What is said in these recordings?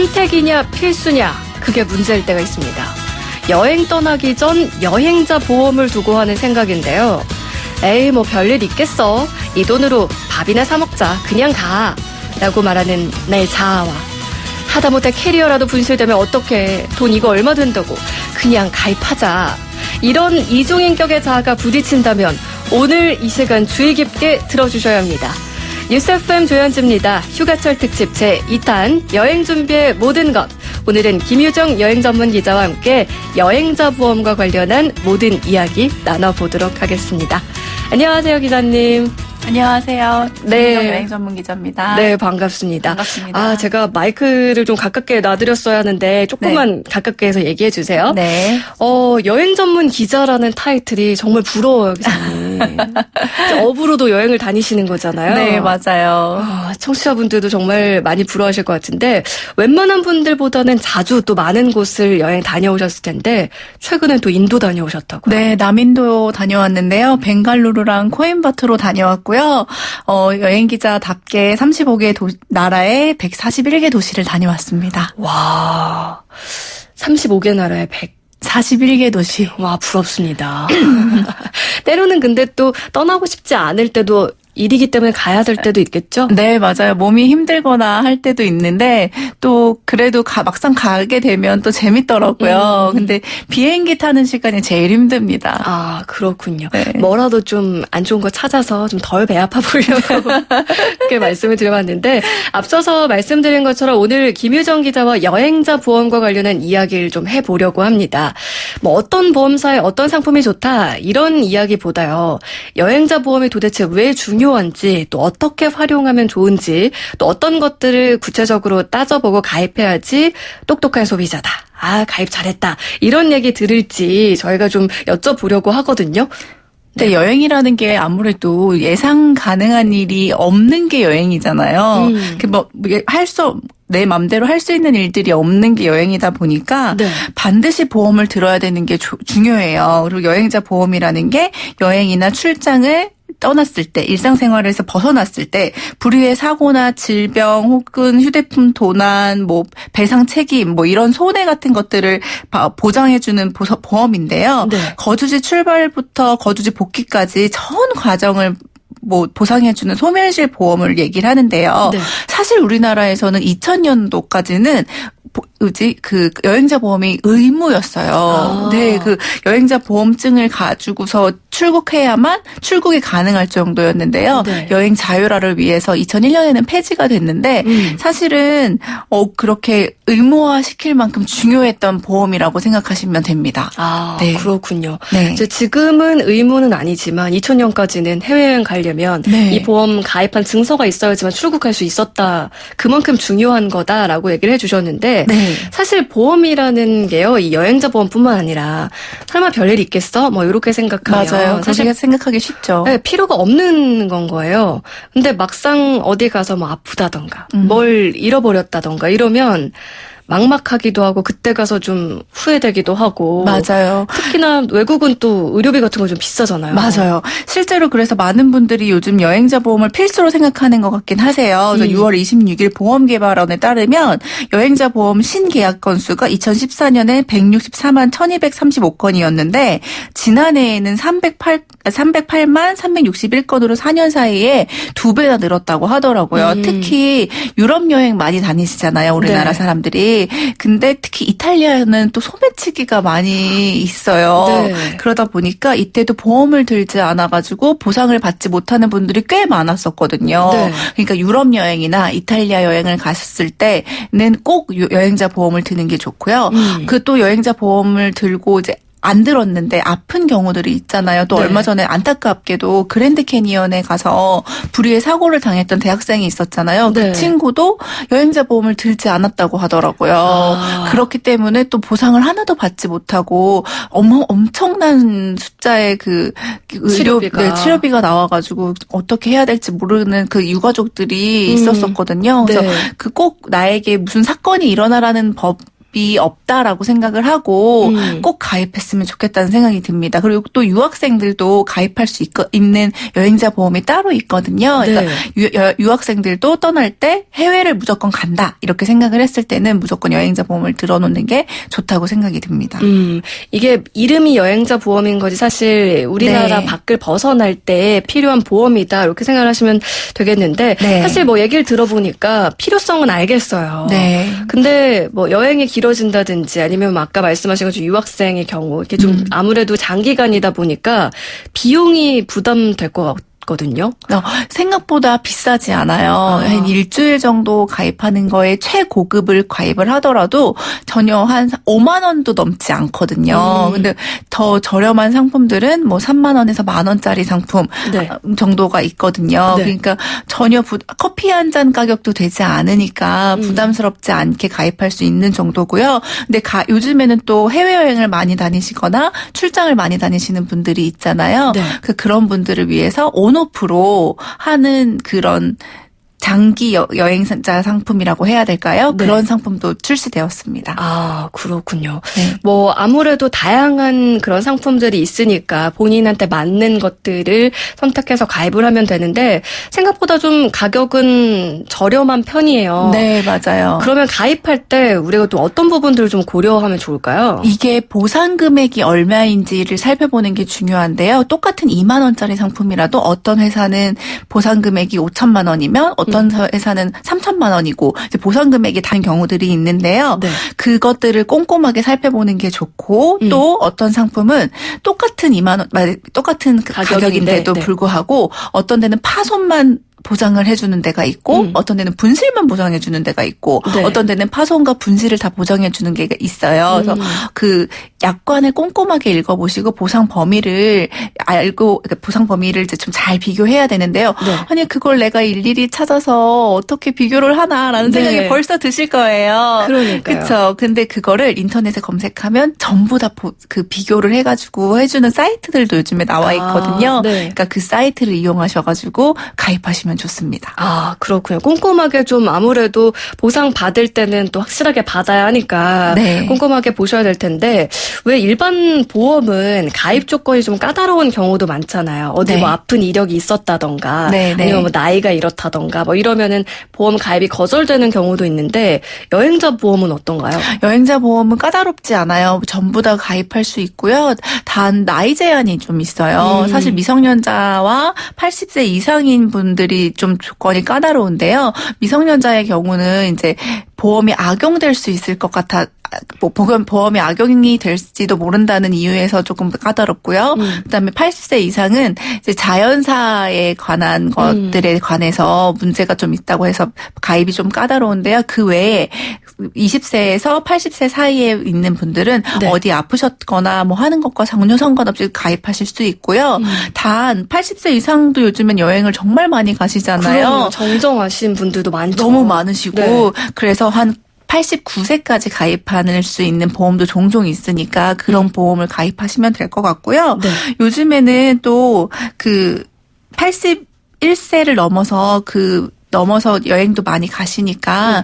선택이냐 필수냐 그게 문제일 때가 있습니다. 여행 떠나기 전 여행자 보험을 두고 하는 생각인데요. 에이 뭐 별일 있겠어. 이 돈으로 밥이나 사 먹자. 그냥 가. 라고 말하는 나의 자아와 하다못해 캐리어라도 분실되면 어떡해. 돈 이거 얼마 된다고. 그냥 가입하자. 이런 이중인격의 자아가 부딪힌다면 오늘 이 시간 주의 깊게 들어주셔야 합니다. 뉴스 FM 조현주입니다. 휴가철 특집 제2탄 여행 준비의 모든 것. 오늘은 김유정 여행 전문 기자와 함께 여행자 보험과 관련한 모든 이야기 나눠보도록 하겠습니다. 안녕하세요, 기자님. 안녕하세요. 네. 김유정 여행 전문 기자입니다. 네, 반갑습니다. 반갑습니다. 제가 마이크를 좀 가깝게 놔드렸어야 하는데 조금만 가깝게 해서 얘기해 주세요. 네. 여행 전문 기자라는 타이틀이 정말 부러워요, 기자님. 업으로도 여행을 다니시는 거잖아요. 네, 맞아요. 청취자분들도 정말 많이 부러워하실 것 같은데 웬만한 분들보다는 자주 또 많은 곳을 여행 다녀오셨을 텐데 최근엔 또 인도 다녀오셨다고요? 네, 남인도 다녀왔는데요. 벵갈루루랑 코임바투로 다녀왔고요. 여행 기자답게 35개 나라에 141개 도시를 다녀왔습니다. 와, 35개 나라에 41개 도시. 와, 부럽습니다. 때로는 근데 또 떠나고 싶지 않을 때도 일이기 때문에 가야 될 때도 있겠죠? 네, 맞아요. 몸이 힘들거나 할 때도 있는데 또 그래도 막상 가게 되면 또 재밌더라고요. 근데 비행기 타는 시간이 제일 힘듭니다. 아, 그렇군요. 네. 뭐라도 좀 안 좋은 거 찾아서 좀 덜 배 아파 보려고 그렇게 말씀을 드려봤는데 앞서서 말씀드린 것처럼 오늘 김유정 기자와 여행자 보험과 관련한 이야기를 좀 해보려고 합니다. 뭐 어떤 보험사에 어떤 상품이 좋다 이런 이야기보다요. 여행자 보험이 도대체 왜 중요한지 또 어떻게 활용하면 좋은지 또 어떤 것들을 구체적으로 따져보고 가입해야지 똑똑한 소비자다. 가입 잘했다. 이런 얘기 들을지 저희가 좀 여쭤보려고 하거든요. 근데 여행이라는 게 아무래도 예상 가능한 일이 없는 게 여행이잖아요. 내 맘대로 할 수 있는 일들이 없는 게 여행이다 보니까 네. 반드시 보험을 들어야 되는 게 중요해요. 그리고 여행자 보험이라는 게 여행이나 출장을 떠났을 때, 일상생활에서 벗어났을 때 불의의 사고나 질병 혹은 휴대폰 도난, 배상 책임, 이런 손해 같은 것들을 보장해주는 보험인데요. 네. 거주지 출발부터 거주지 복귀까지 전 과정을 보상해주는 소멸실 보험을 얘기를 하는데요. 네. 사실 우리나라에서는 2000년도까지는 여행자 보험이 의무였어요. 네, 여행자 보험증을 가지고서 출국해야만 출국이 가능할 정도였는데요. 네. 여행 자율화를 위해서 2001년에는 폐지가 됐는데 사실은 그렇게 의무화 시킬 만큼 중요했던 보험이라고 생각하시면 됩니다. 네. 그렇군요. 네. 이제 지금은 의무는 아니지만 2000년까지는 해외여행 가려면 네. 이 보험 가입한 증서가 있어야지만 출국할 수 있었다. 그만큼 중요한 거다라고 얘기를 해주셨는데 네. 사실 보험이라는 게요. 이 여행자 보험뿐만 아니라 설마 별일 있겠어? 이렇게 생각하면 맞아요. 사실 생각하기 쉽죠. 네, 필요가 없는 건 거예요. 근데 막상 어디 가서 아프다던가 뭘 잃어버렸다던가 이러면 막막하기도 하고 그때 가서 좀 후회되기도 하고. 맞아요. 특히나 외국은 또 의료비 같은 거 좀 비싸잖아요. 맞아요. 실제로 그래서 많은 분들이 요즘 여행자 보험을 필수로 생각하는 것 같긴 하세요. 그래서 6월 26일 보험개발원에 따르면 여행자 보험 신계약 건수가 2014년에 164만 1235건이었는데 지난해에는 308만 361건으로 4년 사이에 2배나 늘었다고 하더라고요. 특히 유럽 여행 많이 다니시잖아요. 우리나라 네. 사람들이. 근데 특히 이탈리아는 또 소매치기가 많이 있어요. 네. 그러다 보니까 이때도 보험을 들지 않아가지고 보상을 받지 못하는 분들이 꽤 많았었거든요. 네. 그러니까 유럽 여행이나 이탈리아 여행을 갔을 때는 꼭 여행자 보험을 드는 게 좋고요. 그 또 여행자 보험을 들고 이제 안 들었는데 아픈 경우들이 있잖아요. 또 네. 얼마 전에 안타깝게도 그랜드 캐니언에 가서 불의의 사고를 당했던 대학생이 있었잖아요. 네. 그 친구도 여행자 보험을 들지 않았다고 하더라고요. 그렇기 때문에 또 보상을 하나도 받지 못하고 엄청난 숫자의 치료비가 나와가지고 어떻게 해야 될지 모르는 그 유가족들이 있었었거든요. 그래서 네. 꼭 나에게 무슨 사건이 일어나라는 방법이 없다라고 생각을 하고 꼭 가입했으면 좋겠다는 생각이 듭니다. 그리고 또 유학생들도 가입할 수 있는 여행자 보험이 따로 있거든요. 그러니까 유학생들도 떠날 때 해외를 무조건 간다 이렇게 생각을 했을 때는 무조건 여행자 보험을 들어놓는 게 좋다고 생각이 듭니다. 이게 이름이 여행자 보험인 거지 사실 우리나라 네. 밖을 벗어날 때 필요한 보험이다 이렇게 생각을 하시면 되겠는데 네. 사실 뭐 얘기를 들어보니까 필요성은 알겠어요. 네. 근데 뭐 여행이 길어진다든지 아니면 뭐 아까 말씀하신 것처럼 유학생의 경우 이렇게 좀 아무래도 장기간이다 보니까 비용이 부담될 것 같거든요. 생각보다 비싸지 않아요. 한 일주일 정도 가입하는 거에 최고급을 가입을 하더라도 전혀 한 5만 원도 넘지 않거든요. 근데 더 저렴한 상품들은 뭐 3만 원에서 만 원짜리 상품 네. 정도가 있거든요. 네. 그러니까 전혀 커피 한 잔 가격도 되지 않으니까 부담스럽지 않게 가입할 수 있는 정도고요. 근데 요즘에는 또 해외여행을 많이 다니시거나 출장을 많이 다니시는 분들이 있잖아요. 네. 그런 분들을 위해서 온오프로 하는 그런 장기 여행자 상품이라고 해야 될까요? 네. 그런 상품도 출시되었습니다. 아, 그렇군요. 네. 뭐 아무래도 다양한 그런 상품들이 있으니까 본인한테 맞는 것들을 선택해서 가입을 하면 되는데 생각보다 좀 가격은 저렴한 편이에요. 네, 맞아요. 그러면 가입할 때 우리가 또 어떤 부분들을 좀 고려하면 좋을까요? 이게 보상 금액이 얼마인지를 살펴보는 게 중요한데요. 똑같은 2만 원짜리 상품이라도 어떤 회사는 보상 금액이 5천만 원이면 어떤 회사는 3천만 원이고 이제 보상 금액이 다른 경우들이 있는데요. 네. 그것들을 꼼꼼하게 살펴보는 게 좋고 또 어떤 상품은 똑같은 2만 원, 똑같은 가격인데도 네. 불구하고 어떤 데는 파손만 보장을 해주는 데가 있고 어떤 데는 분실만 보장해주는 데가 있고 네. 어떤 데는 파손과 분실을 다 보장해주는 게 있어요. 그래서 그 약관을 꼼꼼하게 읽어보시고 보상 범위를 알고 보상 범위를 이제 좀 잘 비교해야 되는데요. 네. 아니 그걸 내가 일일이 찾아서 어떻게 비교를 하나라는 네. 생각이 벌써 드실 거예요. 그러니까요. 그렇죠. 근데 그거를 인터넷에 검색하면 전부 다 그 비교를 해가지고 해주는 사이트들도 요즘에 나와 있거든요. 네. 그러니까 그 사이트를 이용하셔가지고 가입하시면 좋습니다. 아, 그렇군요. 꼼꼼하게 좀 아무래도 보상 받을 때는 또 확실하게 받아야 하니까 네. 꼼꼼하게 보셔야 될 텐데 왜 일반 보험은 가입 조건이 좀 까다로운 경우도 많잖아요. 어디 네. 뭐 아픈 이력이 있었다던가 네, 네. 아니면 뭐 나이가 이렇다던가 뭐 이러면은 보험 가입이 거절되는 경우도 있는데 여행자 보험은 어떤가요? 여행자 보험은 까다롭지 않아요. 전부 다 가입할 수 있고요. 단 나이 제한이 좀 있어요. 사실 미성년자와 80세 이상인 분들이 좀 조건이 까다로운데요. 미성년자의 경우는 이제 보험이 악용될 수 있을 것 같아. 보험이 악용이 될지도 모른다는 이유에서 조금 까다롭고요. 그다음에 80세 이상은 이제 자연사에 관한 것들에 관해서 문제가 좀 있다고 해서 가입이 좀 까다로운데요. 그 외에 20세에서 80세 사이에 있는 분들은 네. 어디 아프셨거나 뭐 하는 것과 전혀 상관없이 가입하실 수 있고요. 단 80세 이상도 요즘엔 여행을 정말 많이 가시잖아요. 그럼요. 정정하신 분들도 많죠. 너무 많으시고 네. 그래서 한 89세까지 가입할 수 있는 보험도 종종 있으니까 그런 보험을 가입하시면 될 것 같고요. 네. 요즘에는 또 그 81세를 넘어서 여행도 많이 가시니까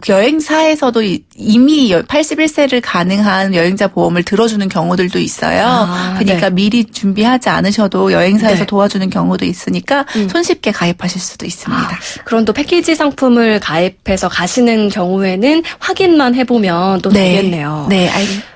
여행사에서도 이미 81세를 가능한 여행자 보험을 들어주는 경우들도 있어요. 아, 그러니까 네. 미리 준비하지 않으셔도 여행사에서 네. 도와주는 경우도 있으니까 손쉽게 가입하실 수도 있습니다. 그런 또 패키지 상품을 가입해서 가시는 경우에는 확인만 해보면 또 되겠네요. 네, 알겠습니다.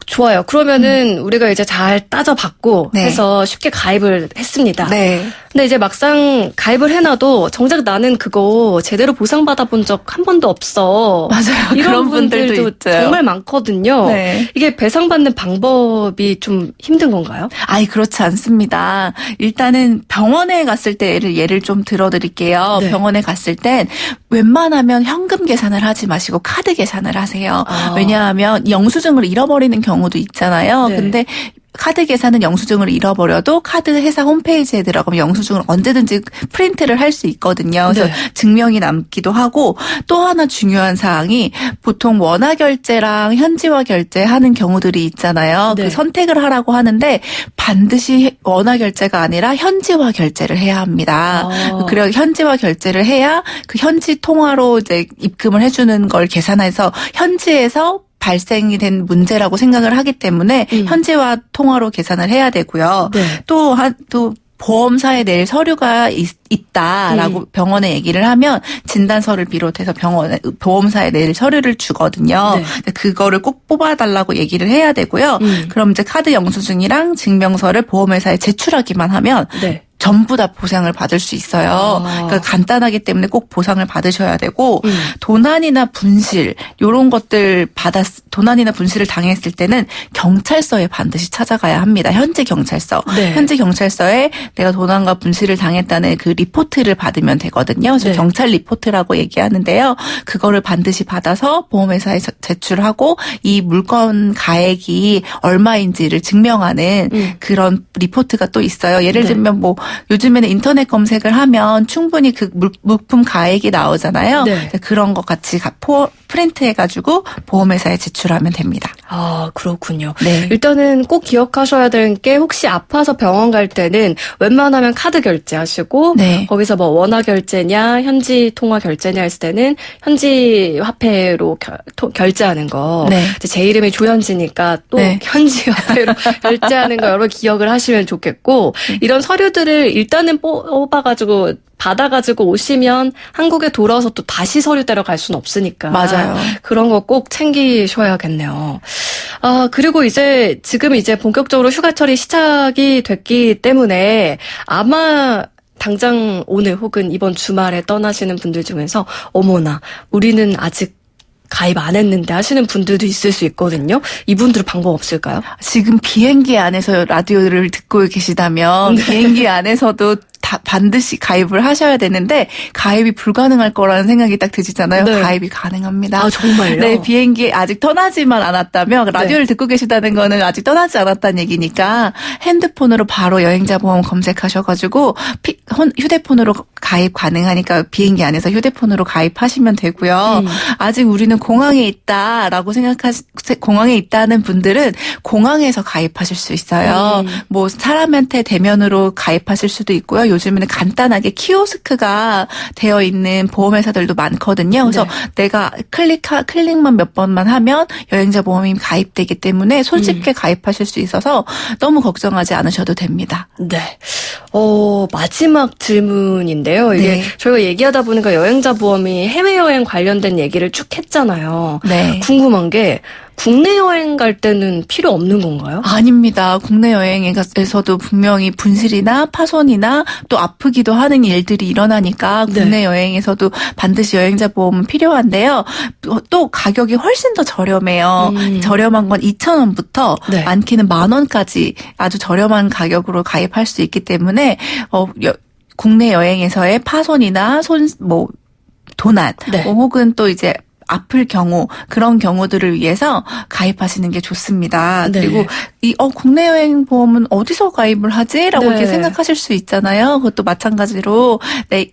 좋아요. 그러면은 우리가 이제 잘 따져봤고 네. 해서 쉽게 가입을 했습니다. 네. 근데 이제 막상 가입을 해놔도 정작 나는 그거 제대로 보상받아 본 적 한 번도 없어. 맞아요. 이런 그런 분들도 있어요. 정말 많거든요. 네. 이게 배상받는 방법이 좀 힘든 건가요? 아니 그렇지 않습니다. 일단은 병원에 갔을 때 예를 좀 들어드릴게요. 네. 병원에 갔을 땐 웬만하면 현금 계산을 하지 마시고 카드 계산을 하세요. 아. 왜냐하면 영수증을 잃어버리는 경우도 있잖아요. 네. 근데 카드 계산은 영수증을 잃어버려도 카드 회사 홈페이지에 들어가면 영수증을 언제든지 프린트를 할 수 있거든요. 그래서 네. 증명이 남기도 하고 또 하나 중요한 사항이 보통 원화 결제랑 현지화 결제하는 경우들이 있잖아요. 네. 그 선택을 하라고 하는데 반드시 원화 결제가 아니라 현지화 결제를 해야 합니다. 그래야 현지화 결제를 해야 그 현지 통화로 이제 입금을 해주는 걸 계산해서 현지에서 발생이 된 문제라고 생각을 하기 때문에 현지화 통화로 계산을 해야 되고요. 네. 또 보험사에 낼 서류가 있다라고 병원에 얘기를 하면 진단서를 비롯해서 보험사에 낼 서류를 주거든요. 네. 그거를 꼭 뽑아달라고 얘기를 해야 되고요. 그럼 이제 카드 영수증이랑 증명서를 보험회사에 제출하기만 하면 네. 전부 다 보상을 받을 수 있어요. 그러니까 간단하기 때문에 꼭 보상을 받으셔야 되고 도난이나 분실 이런 것들 도난이나 분실을 당했을 때는 경찰서에 반드시 찾아가야 합니다. 현지 경찰서. 네. 현지 경찰서에 내가 도난과 분실을 당했다는 그 리포트를 받으면 되거든요. 그래서 네. 경찰 리포트라고 얘기하는데요. 그거를 반드시 받아서 보험회사에 제출하고 이 물건 가액이 얼마인지를 증명하는 그런 리포트가 또 있어요. 예를 네. 들면 뭐 요즘에는 인터넷 검색을 하면 충분히 그 물품 가액이 나오잖아요. 네. 그런 것 같이 프린트해가지고 보험회사에 제출하면 됩니다. 아, 그렇군요. 네. 일단은 꼭 기억하셔야 되는 게 혹시 아파서 병원 갈 때는 웬만하면 카드 결제하시고 네. 거기서 뭐 원화 결제냐 현지 통화 결제냐 했을 때는 현지 화폐로 결제하는 거. 네. 이제 제 이름이 조현지니까 또 네. 현지 화폐로 결제하는 거 여러 기억을 하시면 좋겠고 이런 서류들을 일단은 받아가지고 오시면 한국에 돌아와서 또 다시 서류 떼러 갈 수는 없으니까. 맞아요. 그런 거 꼭 챙기셔야겠네요. 아, 그리고 지금 본격적으로 휴가철이 시작이 됐기 때문에 아마 당장 오늘 혹은 이번 주말에 떠나시는 분들 중에서 어머나, 우리는 아직 가입 안 했는데 하시는 분들도 있을 수 있거든요. 이분들은 방법 없을까요? 지금 비행기 안에서 라디오를 듣고 계시다면 비행기 안에서도 반드시 가입을 하셔야 되는데 가입이 불가능할 거라는 생각이 딱 드시잖아요. 네. 가입이 가능합니다. 아, 정말요? 네, 비행기 아직 떠나지만 않았다면 라디오를 듣고 계시다는 거는 아직 떠나지 않았다는 얘기니까 핸드폰으로 바로 여행자 보험 검색하셔가지고 휴대폰으로 가입 가능하니까 비행기 안에서 휴대폰으로 가입하시면 되고요. 아직 우리는 공항에 있다는 분들은 공항에서 가입하실 수 있어요. 뭐 사람한테 대면으로 가입하실 수도 있고요. 요즘에는 간단하게 키오스크가 되어 있는 보험회사들도 많거든요. 그래서 네. 내가 클릭만 몇 번만 하면 여행자 보험이 가입되기 때문에 손쉽게 가입하실 수 있어서 너무 걱정하지 않으셔도 됩니다. 네. 마지막 질문인데요. 이게 네. 저희가 얘기하다 보니까 여행자 보험이 해외여행 관련된 얘기를 쭉 했잖아요. 네. 궁금한 게 국내 여행 갈 때는 필요 없는 건가요? 아닙니다. 국내 여행에서도 분명히 분실이나 파손이나 또 아프기도 하는 일들이 일어나니까 국내 네. 여행에서도 반드시 여행자 보험은 필요한데요. 또 가격이 훨씬 더 저렴해요. 저렴한 건 2,000원부터 네. 많게는 10,000원까지 아주 저렴한 가격으로 가입할 수 있기 때문에 국내 여행에서의 파손이나 도난 네. 혹은 또 이제 아플 경우 그런 경우들을 위해서 가입하시는 게 좋습니다. 네. 그리고 국내 여행 보험은 어디서 가입을 하지라고 네. 이렇게 생각하실 수 있잖아요. 그것도 마찬가지로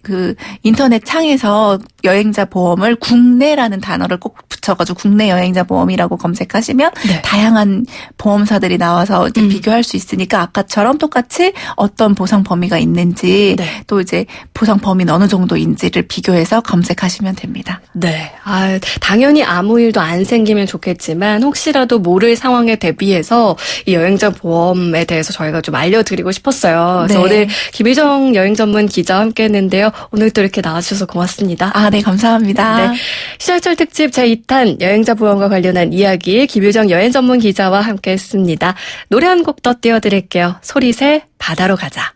그 인터넷 창에서 여행자 보험을 국내라는 단어를 꼭 붙여가지고 국내 여행자 보험이라고 검색하시면 네. 다양한 보험사들이 나와서 이제 비교할 수 있으니까 아까처럼 똑같이 어떤 보상 범위가 있는지 네. 또 이제 보상 범위는 어느 정도인지를 비교해서 검색하시면 됩니다. 네. 당연히 아무 일도 안 생기면 좋겠지만 혹시라도 모를 상황에 대비해서 이 여행자 보험에 대해서 저희가 좀 알려드리고 싶었어요. 그래서 네. 오늘 김유정 여행 전문 기자와 함께 했는데요. 오늘 또 이렇게 나와주셔서 고맙습니다. 네, 감사합니다. 네. 시절철 특집 제2탄 여행자 보험과 관련한 이야기 김유정 여행 전문 기자와 함께 했습니다. 노래 한 곡 더 띄워드릴게요. 소리새 바다로 가자.